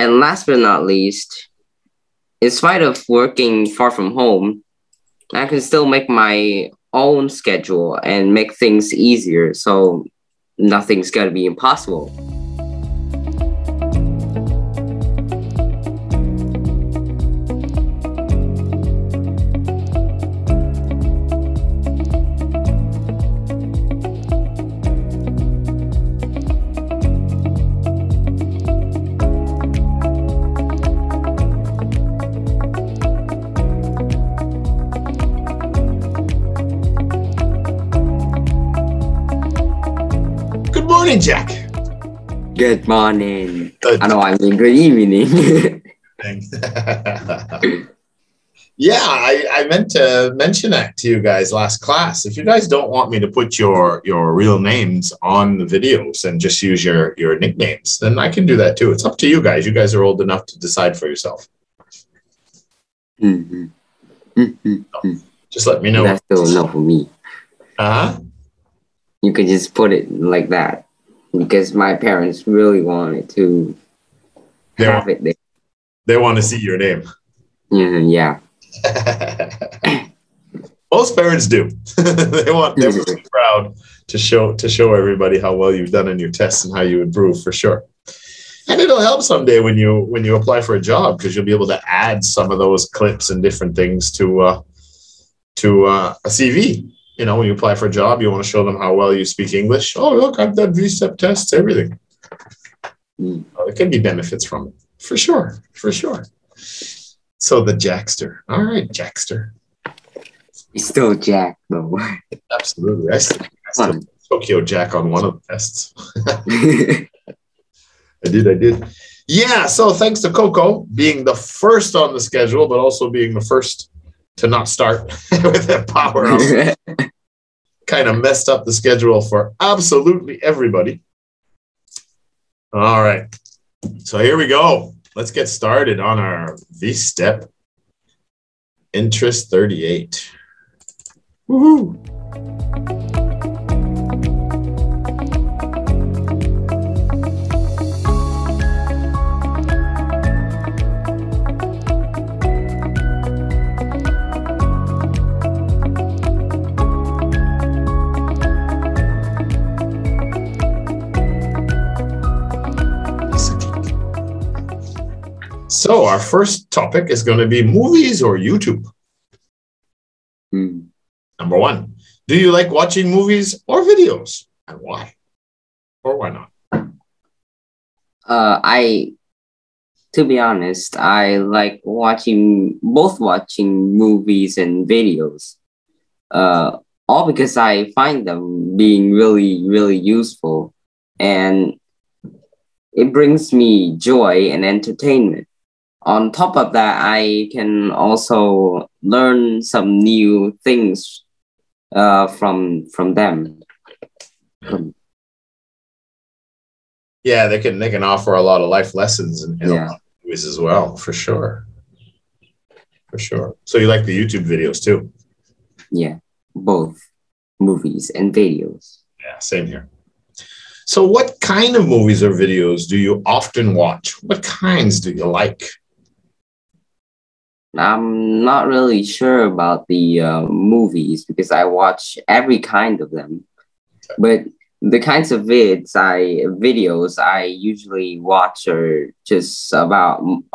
And last but not least, in spite of working far from home, I can still make my own schedule and make things easier, so nothing's gonna be impossible. Jack. Good morning. I mean good evening. Yeah, I meant to mention that to you guys last class. If you guys don't want me to put your real names on the videos and just use your nicknames, then I can do that too. It's up to you guys. You guys are old enough to decide for yourself. Just let me know. That's still no for me. You could just put it like that. Because my parents really wanted to have it there. They want to see your name. Yeah. Most parents do. They want to be proud to show everybody how well you've done in your tests and how you improve for sure. And it'll help someday when you apply for a job, because you'll be able to add some of those clips and different things to a CV. You know, when you apply for a job, you want to show them how well you speak English. Oh, look, I've done VSTEP tests, everything. There can be benefits from it, for sure, for sure. So the Jackster. All right, Jackster. He's still Jack, though. Absolutely. I still Tokyo Jack on one of the tests. I did. Yeah, so thanks to Coco being the first on the schedule, but also being the first to not start with that power up. Kind of messed up the schedule for absolutely everybody. All right. So here we go. Let's get started on our VSTEP Interest 38. Woohoo! So our first topic is going to be movies or YouTube. Number one, do you like watching movies or videos, and why? Or why not? To be honest, I like watching movies and videos. All because I find them being really, really useful, and it brings me joy and entertainment. On top of that, I can also learn some new things from them. Yeah, they can offer a lot of life lessons in a lot of movies as well, for sure. For sure. So you like the YouTube videos too? Yeah, both movies and videos. Yeah, same here. So what kind of movies or videos do you often watch? What kinds do you like? I'm not really sure about the movies because I watch every kind of them. But the kinds of videos I usually watch are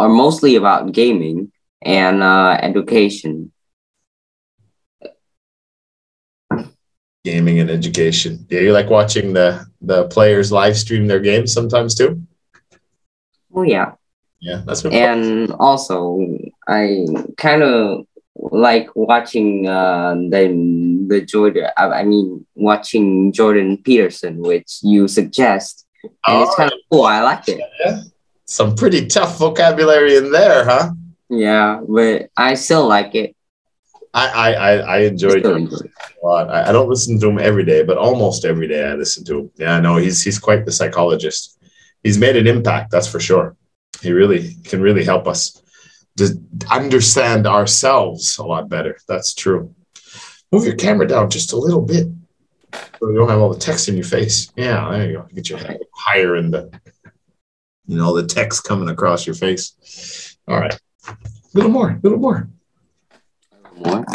mostly about gaming and education. Gaming and education. Yeah, you like watching the players live stream their games sometimes too? Oh yeah. Yeah, that's what. And also, I kind of like watching watching Jordan Peterson, which you suggest, and it's kind of cool. I like it. Yeah. Some pretty tough vocabulary in there, huh? Yeah, but I still like it. I enjoy it a lot. I don't listen to him every day, but almost every day I listen to him. Yeah, no, he's quite the psychologist. He's made an impact, that's for sure. He really can help us to understand ourselves a lot better. That's true. Move your camera down just a little bit so you don't have all the text in your face. Yeah, there you go. Get your head higher in the You know, the text coming across your face. All right. A little more. More?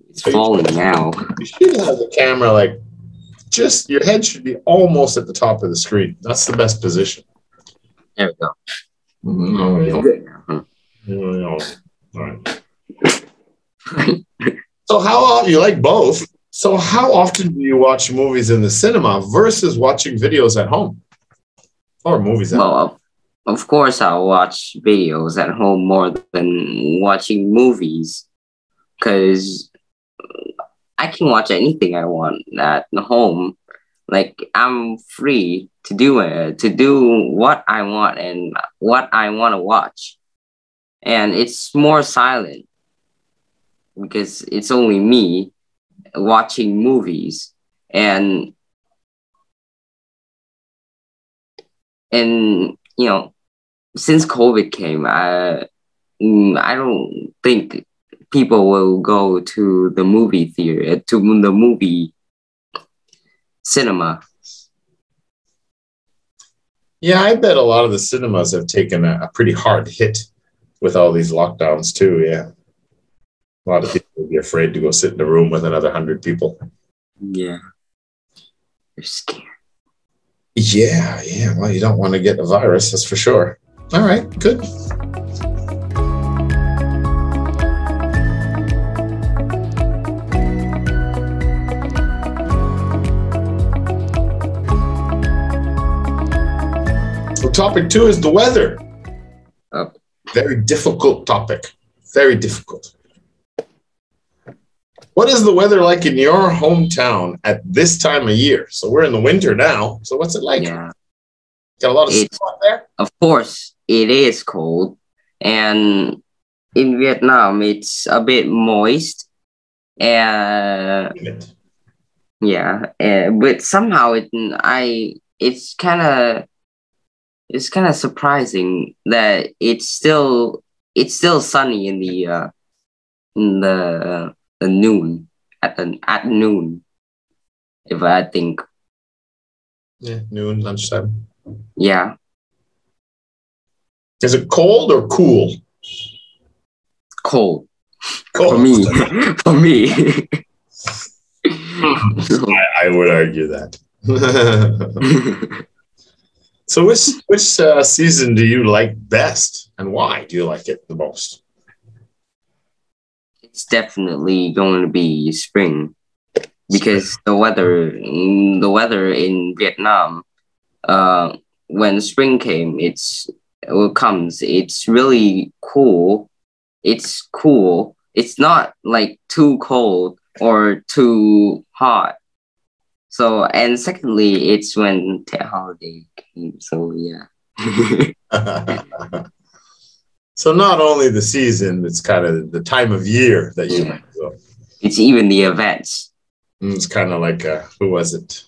It's falling now. You should have the camera like just your head should be almost at the top of the screen. That's the best position. There we go. All right. So how you like both? So how often do you watch movies in the cinema versus watching videos at home? Or movies at home? Of course, I'll watch videos at home more than watching movies, because I can watch anything I want at home. Like, I'm free to do it, to do what I want and what I want to watch. And it's more silent because it's only me watching movies. And you know, since COVID came, I don't think people will go to the movie theater, to the movie cinema. Yeah, I bet a lot of the cinemas have taken a pretty hard hit with all these lockdowns too. Yeah, a lot of people would be afraid to go sit in a room with another 100 people. Yeah, they're scared. Yeah. Well, you don't want to get a virus, that's for sure. All right, good. So topic 2 is the weather. Very difficult topic. Very difficult. What is the weather like in your hometown at this time of year? So we're in the winter now. So what's it like? Yeah. Got a lot of snow out there? Of course, it is cold. And in Vietnam, it's a bit moist. But somehow it's kind of surprising that it's still sunny in the noon at noon, if I think. Yeah, noon, lunchtime. Yeah. Is it cold or cool? Cold. Cold. For me. For me. I would argue that. So which season do you like best, and why do you like it the most? It's definitely going to be spring, because the weather in Vietnam, when spring comes, it's really cool. It's cool. It's not like too cold or too hot. So, and secondly, it's when the holiday came. So yeah. So not only the season, it's kind of the time of year that you like. So. It's even the events. It's kind of like, who was it?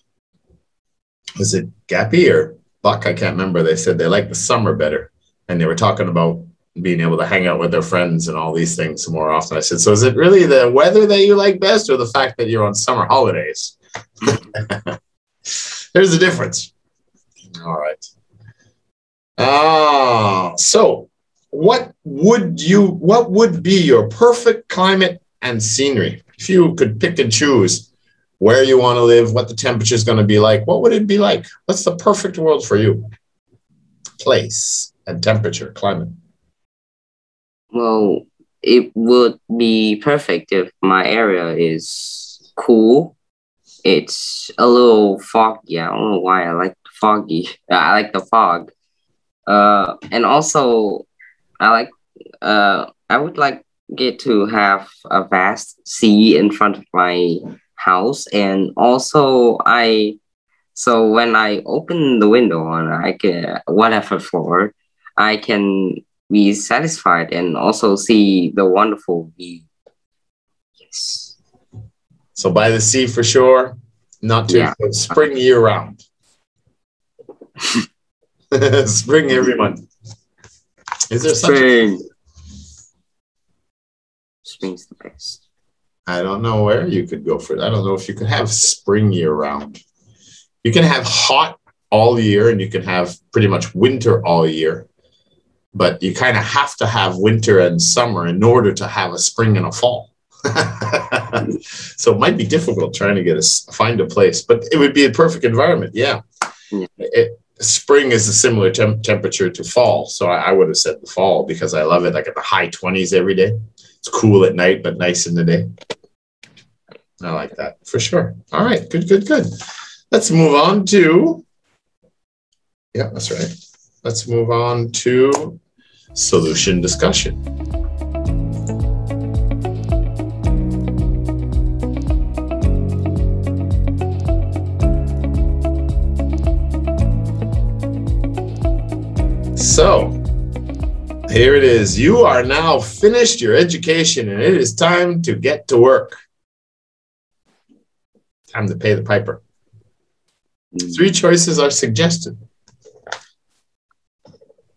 Was it Gappy or Buck? I can't remember. They said they like the summer better. And they were talking about being able to hang out with their friends and all these things more often. I said, so is it really the weather that you like best, or the fact that you're on summer holidays? There's a difference. All right. So what would be your perfect climate and scenery? If you could pick and choose where you want to live, what the temperature is going to be like, what would it be like? What's the perfect world for you? Place and temperature, climate. Well, it would be perfect if my area is cool. It's a little foggy. I don't know why I like foggy. I like the fog. And also, I would like it to have a vast sea in front of my house. And also, so when I open the window on whatever floor, I can be satisfied and also see the wonderful view. Yes. So by the sea for sure, not too spring year round. Spring every month. Is there spring? Spring's the best. I don't know where you could go for it. I don't know if you could have spring year round. You can have hot all year, and you can have pretty much winter all year. But you kind of have to have winter and summer in order to have a spring and a fall. So it might be difficult trying to find a place, but it would be a perfect environment. Yeah. Spring is a similar temperature to fall. So I would have said the fall because I love it. Like at the high 20s every day. It's cool at night, but nice in the day. I like that for sure. All right. Good. Let's move on to, yeah, that's right. Let's move on to solution discussion. So here it is. You are now finished your education and it is time to get to work. Time to pay the piper. 3 choices are suggested.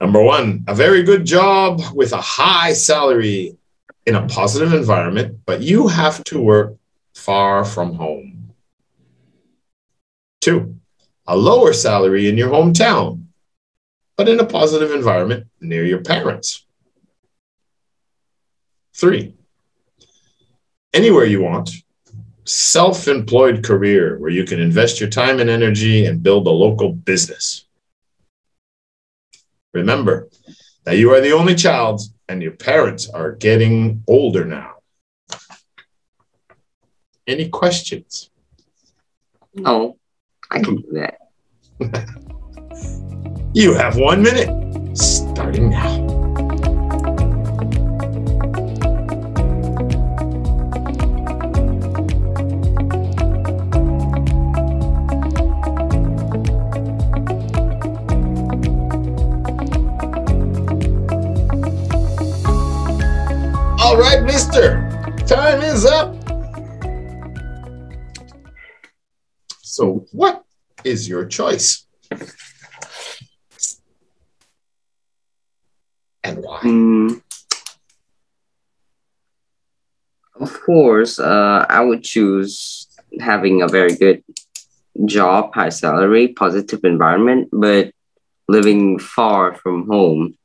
Number 1, a very good job with a high salary in a positive environment, but you have to work far from home. 2, a lower salary in your hometown, but in a positive environment near your parents. 3, anywhere you want, self-employed career where you can invest your time and energy and build a local business. Remember that you are the only child and your parents are getting older now. Any questions? No, I can do that. You have 1 minute, starting now. All right, mister, time is up. So what is your choice? And why? Of course, I would choose having a very good job, high salary, positive environment, but living far from home.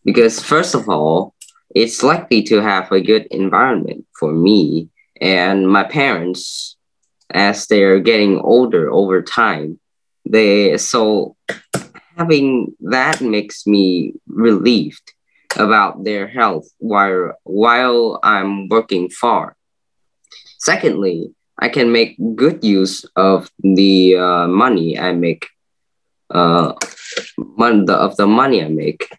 Because first of all, it's likely to have a good environment for me and my parents as they're getting older over time. So having that makes me relieved about their health while I'm working far. Secondly, I can make good use of the money I make. Of the money I make.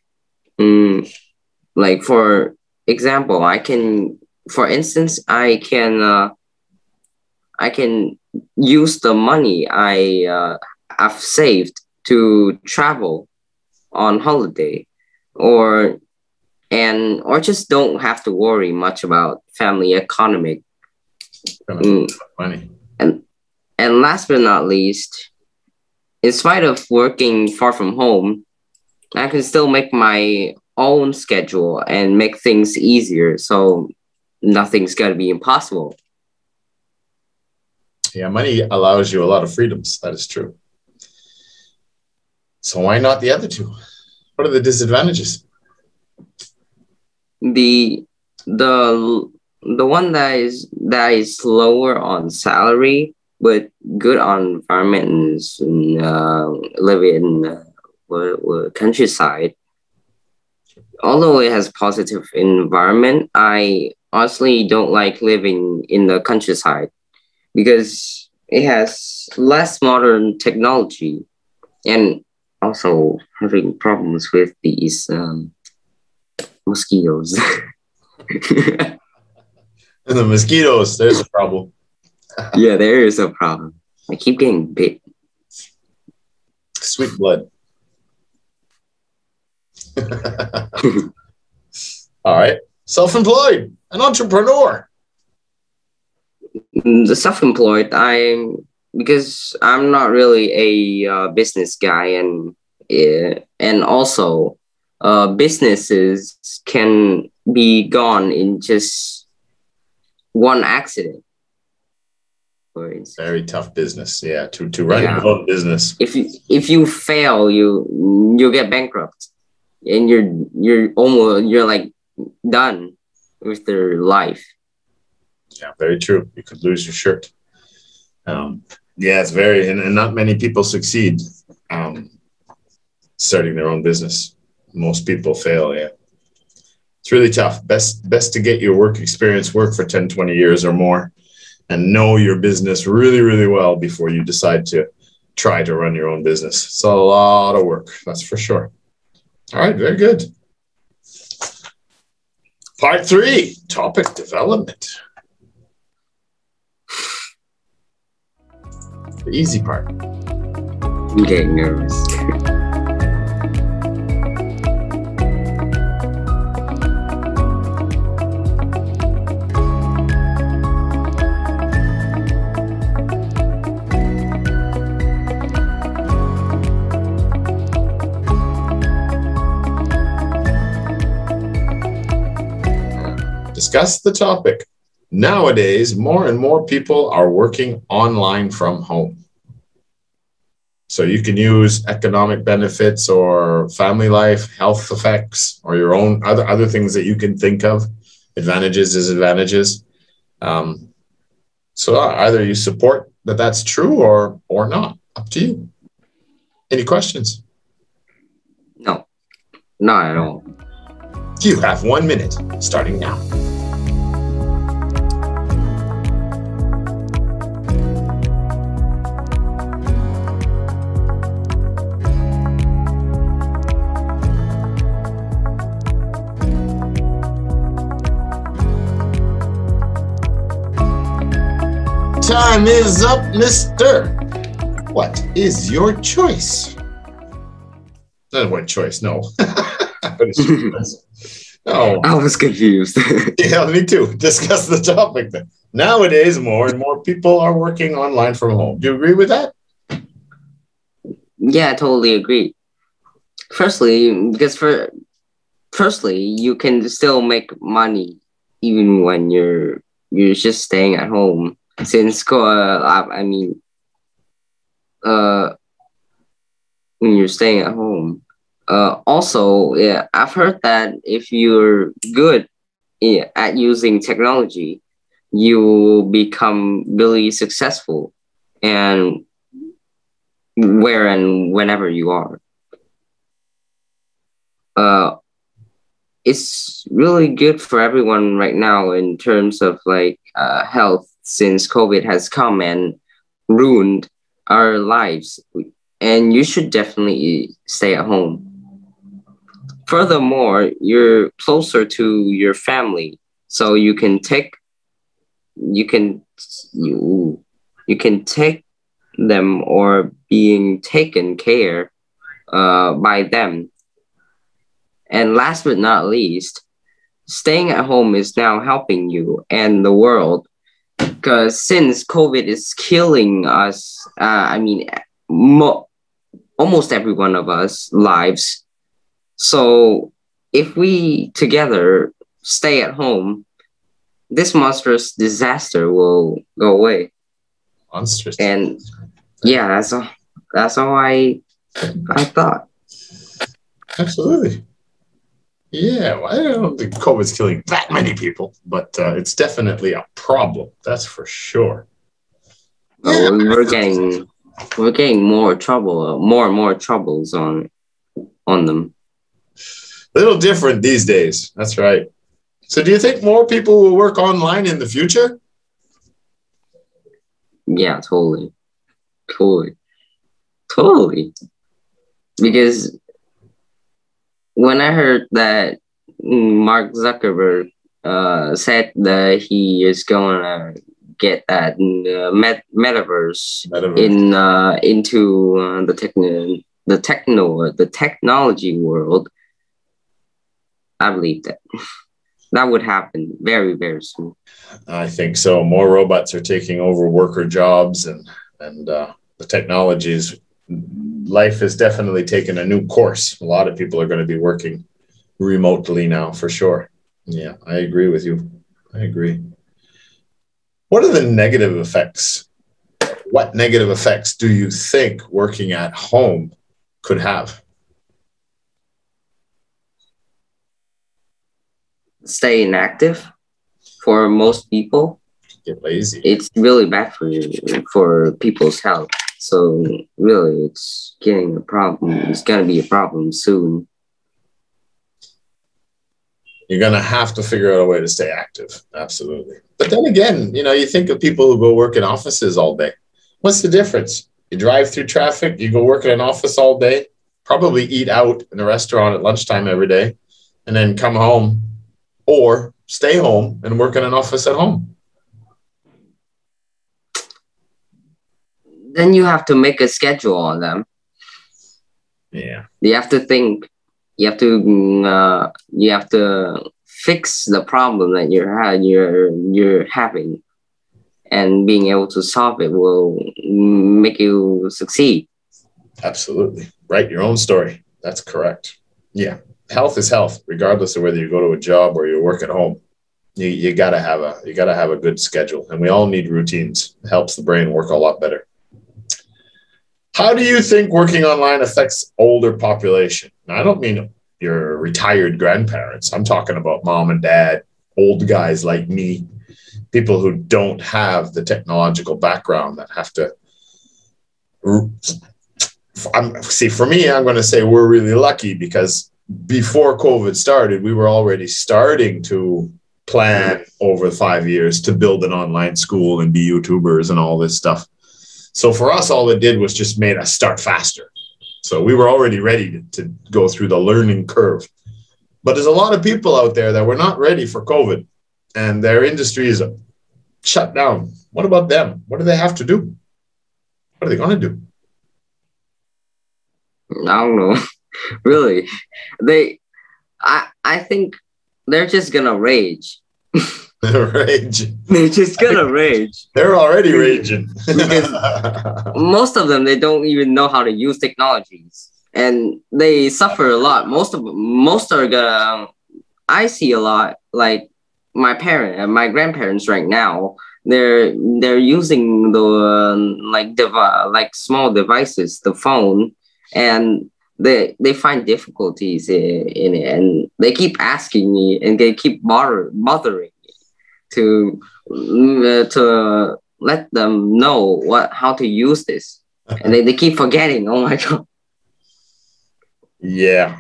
Like for example, I can use the money I've saved to travel on holiday, or just don't have to worry much about family economic. Money. And last but not least, in spite of working far from home, I can still make my own schedule and make things easier, so nothing's going to be impossible. Yeah, money allows you a lot of freedoms. That is true. So why not the other two? What are the disadvantages? The one that is lower on salary but good on environment and live in countryside. Although it has positive environment, I honestly don't like living in the countryside because it has less modern technology and also having problems with these mosquitoes. And the mosquitoes, there's a problem. Yeah, there is a problem. I keep getting bit. Sweet blood. All right. Self-employed, an entrepreneur. The self-employed, because I'm not really a business guy, and also businesses can be gone in just one accident. words. Very tough business. Yeah, to run your own business. If you fail, you get bankrupt, and you're like done with their life. Yeah, very true. You could lose your shirt. Yeah, it's very, and not many people succeed starting their own business. Most people fail. Yeah, it's really tough. Best to get your work experience, work for 10, 20 years or more, and know your business really, really well before you decide to try to run your own business. It's a lot of work, that's for sure. All right, very good. Part 3, topic development. The easy part. I'm getting nervous. Discuss the topic. Nowadays, more and more people are working online from home. So you can use economic benefits or family life, health effects, or your own other things that you can think of, advantages, disadvantages. So either you support that that's true or not. Up to you. Any questions? No, not at all. You have 1 minute, starting now. Time is up, mister. What is your choice? Not one choice, no. But it's no. I was confused. Yeah, me too. Discuss the topic then. Nowadays, more and more people are working online from home. Do you agree with that? Yeah, I totally agree. Firstly, you can still make money even when you're just staying at home. Since when you're staying at home. Also, yeah, I've heard that if you're good at using technology, you will become really successful and where and whenever you are. It's really good for everyone right now in terms of like health, since COVID has come and ruined our lives, and you should definitely stay at home. Furthermore, you're closer to your family, so you can take them or being taken care by them. And last but not least, staying at home is now helping you and the world, because since COVID is killing us, almost every one of us lives. So if we together stay at home, this monstrous disaster will go away. Monstrous. And yeah, that's all I thought. Absolutely. Yeah, well, I don't think COVID's killing that many people, but it's definitely a problem. That's for sure. Yeah. We're getting more and more troubles on them. A little different these days. That's right. So do you think more people will work online in the future? Yeah, totally. Because when I heard that Mark Zuckerberg said that he is going to get that metaverse into the technology world, I believe that would happen very, very soon. I think so. More robots are taking over worker jobs, and the technologies. Life has definitely taken a new course. A lot of people are going to be working remotely now, for sure. Yeah, I agree with you. I agree. What are the negative effects what negative effects do you think working at home could have? Stay inactive for most people. Get lazy. It's really bad for people's health. So really, it's getting a problem. It's gonna be a problem soon. You're gonna have to figure out a way to stay active. Absolutely. But then again, you think of people who go work in offices all day. What's the difference? You drive through traffic, you go work in an office all day, probably eat out in a restaurant at lunchtime every day, and then come home or stay home and work in an office at home. Then you have to make a schedule on them. Yeah. You have to think. You have to fix the problem that you're having, and being able to solve it will make you succeed. Absolutely. Write your own story. That's correct. Yeah. Health is health, regardless of whether you go to a job or you work at home. You gotta have a good schedule, and we all need routines. It helps the brain work a lot better. How do you think working online affects older population? Now, I don't mean your retired grandparents. I'm talking about mom and dad, old guys like me, people who don't have the technological background that have to. See, for me, I'm going to say we're really lucky because before COVID started, we were already starting to plan over 5 years to build an online school and be YouTubers and all this stuff. So for us, all it did was just made us start faster. So we were already ready to go through the learning curve. But there's a lot of people out there that were not ready for COVID, and their industry is shut down. What about them? What do they have to do? What are they going to do? I don't know. Really. I think they're just going to rage. They're raging. They're just gonna rage. They're already raging. Because most of them, they don't even know how to use technologies, and they suffer a lot. Most are gonna. I see a lot, like my grandparents right now. They're using the like small devices, the phone, and they find difficulties in it, and they keep asking me, and they keep bothering. To let them know how to use this, and they keep forgetting. Oh my god! Yeah.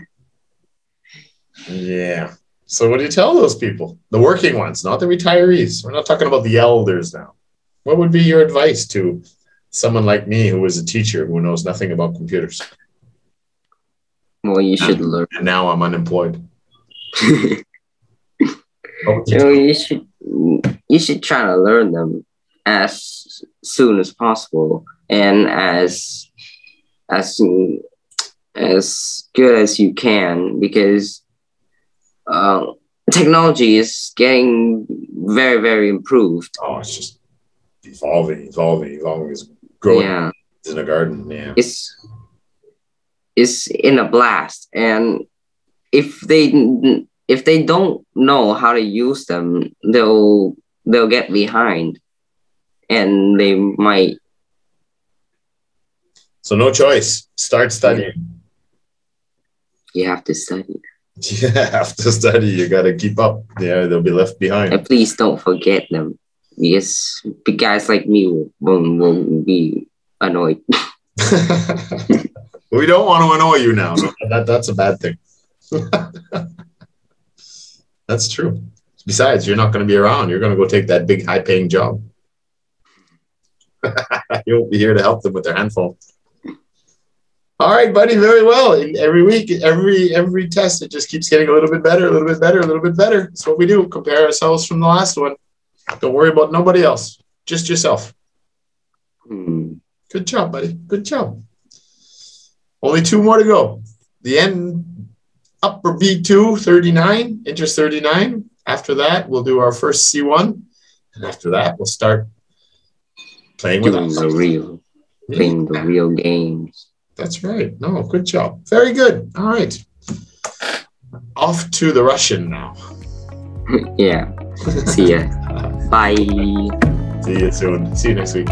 So what do you tell those people? The working ones, not the retirees. We're not talking about the elders now. What would be your advice to someone like me who is a teacher who knows nothing about computers? Well, you should learn. And now I'm unemployed. You should try to learn them as soon as possible, and as good as you can, because technology is getting very, very improved. Oh, it's just evolving. It's growing in a garden. Yeah, it's in a blast, and if they don't know how to use them, they'll get behind, and they might. So no choice. Start studying. You have to study. You have to study. You got to keep up. Yeah, they'll be left behind. And please don't forget them, because guys like me will be annoyed. We don't want to annoy you now. That's a bad thing. That's true. Besides, you're not going to be around. You're going to go take that big, high-paying job. You won't be here to help them with their handphone. All right, buddy. Very well. Every week, every test, it just keeps getting a little bit better, a little bit better, a little bit better. That's what we do. Compare ourselves from the last one. Don't worry about nobody else. Just yourself. Good job, buddy. Good job. Only 2 more to go. The end. Upper B2, 39, interest 39. After that, we'll do our first C1. And after that, we'll start playing with playing the real games. That's right. No, good job. Very good. All right. Off to the Russian now. Yeah. See ya. Bye. See you soon. See you next week.